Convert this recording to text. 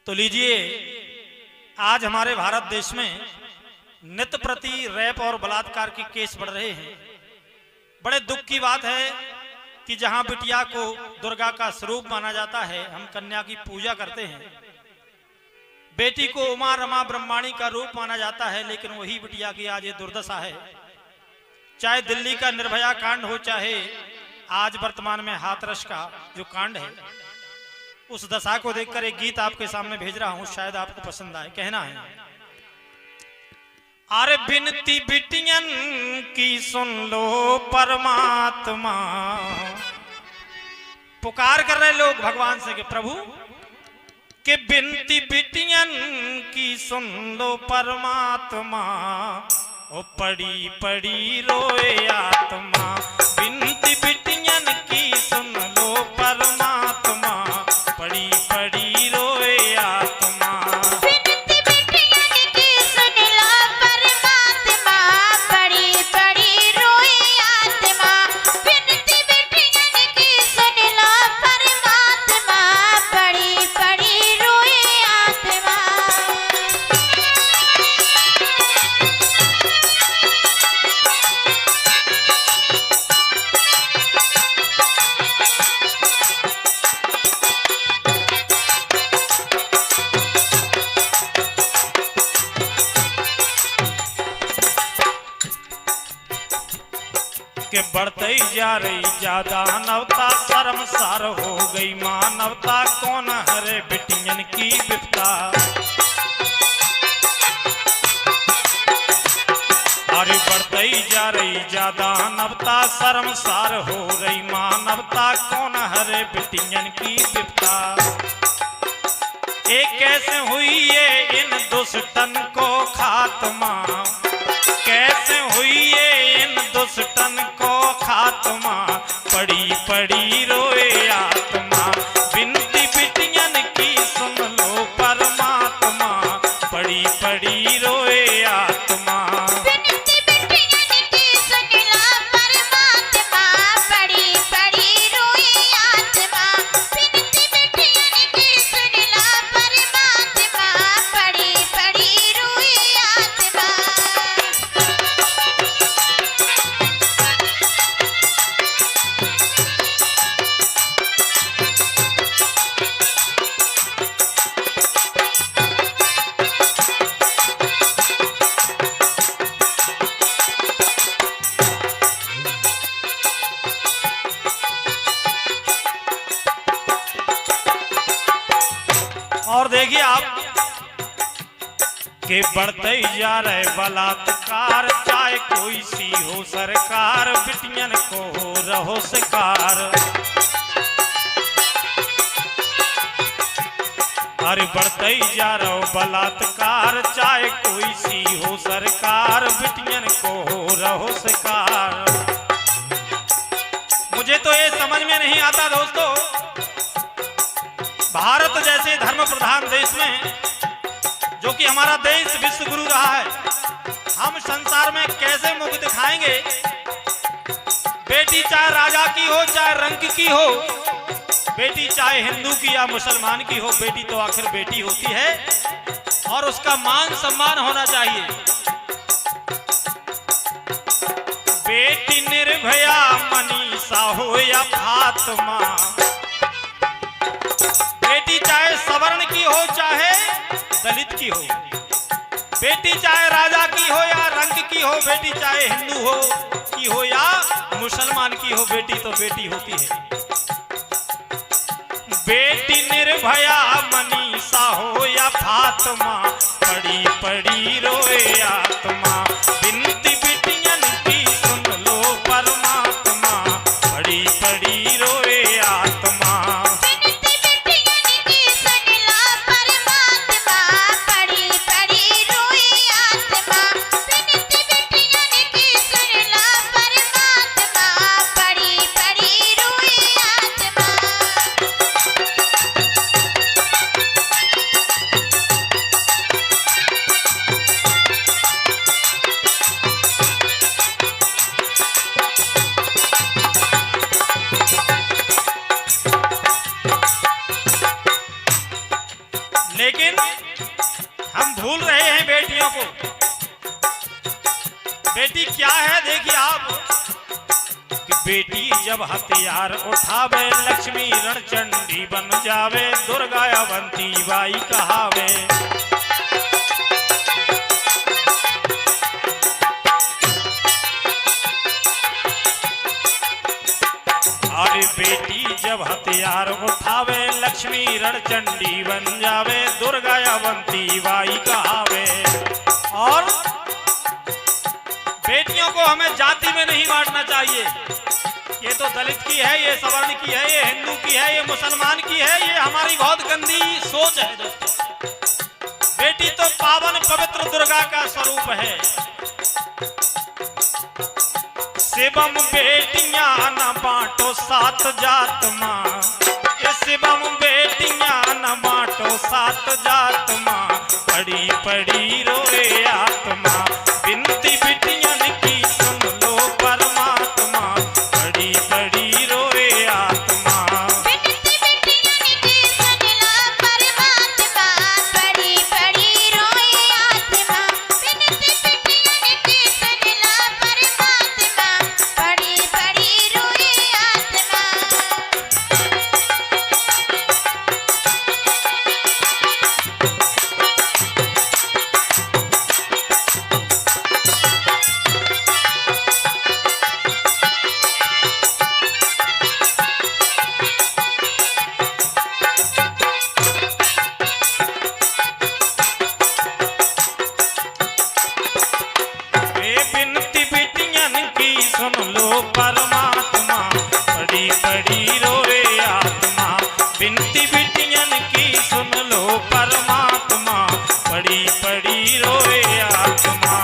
तो लीजिए, आज हमारे भारत देश में नित्य प्रति रैप और बलात्कार के केस बढ़ रहे हैं। बड़े दुख की बात है कि जहां बिटिया को दुर्गा का स्वरूप माना जाता है, हम कन्या की पूजा करते हैं, बेटी को उमा रमा ब्रह्माणी का रूप माना जाता है, लेकिन वही बिटिया की आज ये दुर्दशा है। चाहे दिल्ली का निर्भया कांड हो, चाहे आज वर्तमान में हाथरस का जो कांड है, उस दशा को देखकर एक गीत आपके सामने भेज रहा हूं, शायद आपको पसंद आए। कहना है, अरे बिनती बिटियन की सुन लो परमात्मा। पुकार कर रहे लोग भगवान से कि प्रभु कि बिनती बिटियन की सुन लो परमात्मा, ओ पड़ी पड़ी रोए आत्मा। बिनती बिटियन की सुन लो परमात्मा, पड़ी पड़ी रोए आत्मा। बिनती बिटियन की सुन लो परमात्मा, पड़ी पड़ी रोए आत्मा। बिनती बिटियन की सुन लो परमात्मा, पड़ी पड़ी रोए आत्मा। के बढ़ते ही जा रही ज्यादा नवता, शर्मसार हो गई मानवता। कौन हरे बिटियन की विपता, अरे बढ़ते ही जा रही ज्यादा नवता, शर्मसार हो रही मानवता। कौन हरे बिटियन की विपता। एक कैसे हुई ये इन दुष्टन को खात्मा, कैसे हुई ये इन दुष्टन को खात्मा। पड़ी पड़ी रोए आत्मा। बिनती बिटियन की सुन लो परमात्मा, पड़ी पड़ी रोए आत्मा। बिनती बिटियन की सुन लो परमात्मा, पड़ी पड़ी रोए आत्मा। बिनती बिटियन की सुन लो परमात्मा, पड़ी पड़ी रोए आत्मा। और देखिए आप के बढ़ते ही जा रहे बलात्कार। चाहे कोई सी हो सरकार, बिटियन को हो रहो शिकार। अरे बढ़ते ही जा रहो बलात्कार। चाहे कोई सी हो सरकार, बिटियन को हो रहो शिकार। मुझे तो ये समझ में नहीं आता दोस्तों, भारत जैसे धर्म प्रधान देश में, जो कि हमारा देश विश्व गुरु रहा है, हम संसार में कैसे मुख दिखाएंगे। बेटी चाहे राजा की हो, चाहे रंग की हो, बेटी चाहे हिंदू की या मुसलमान की हो, बेटी तो आखिर बेटी होती है और उसका मान सम्मान होना चाहिए। बेटी निर्भया मनीषा हो या फातिमा, बेटी चाहे सवर्ण की हो चाहे दलित की हो, बेटी चाहे राजा की हो या रंग की हो, बेटी चाहे हिंदू हो की हो या मुसलमान की हो, बेटी तो बेटी होती है। बेटी निर्भया मनीषा हो या फातिमा, पड़ी पड़ी रोए आत्मा। बिनती बिटियन की सुन लो परमात्मा, पड़ी पड़ी रोए आत्मा। बिनती बिटियन की सुन लो परमात्मा, पड़ी पड़ी रोए आत्मा। बिनती बिटियन की सुन लो परमात्मा, पड़ी पड़ी रोए आत्मा। लेकिन हम भूल रहे हैं बेटियों को। बेटी क्या है देखिए आप कि बेटी जब हथियार उठावे लक्ष्मी रणचंडी बन जावे, दुर्गा अवंती बाई कहावे। अरे बेटी जब हथियार उठावे लक्ष्मी रणचंडी बन जावे, दुर्गा अवंती बाई कहावे। और बेटियों को हमें जाति में नहीं बांटना चाहिए, ये तो दलित की है, ये सवर्ण की है, ये हिंदू की है, ये मुसलमान की है। ये हमारी बहुत गंदी सोच है दोस्तों। बेटी तो पावन पवित्र दुर्गा का स्वरूप है। शिवम बेटियां न बांटो सात जात मां, शिवम बेटियां न बांटो सात जात मां, पड़ी पड़ी रोए आत्मा, बिनती बिटियन की सुन लो परमात्मा, पड़ी पड़ी रोए आत्मा। बिनती बिटियन की सुन लो परमात्मा, पड़ी पड़ी रोए आत्मा। बिनती बिटियन की सुन लो परमात्मा, पड़ी पड़ी रोए आत्मा। बिनती बिटियन की सुन लो परमात्मा, पड़ी पड़ी रोए आत्मा, बिनती बिटियन की सुन लो परमात्मा, पड़ी पड़ी रोए आत्मा।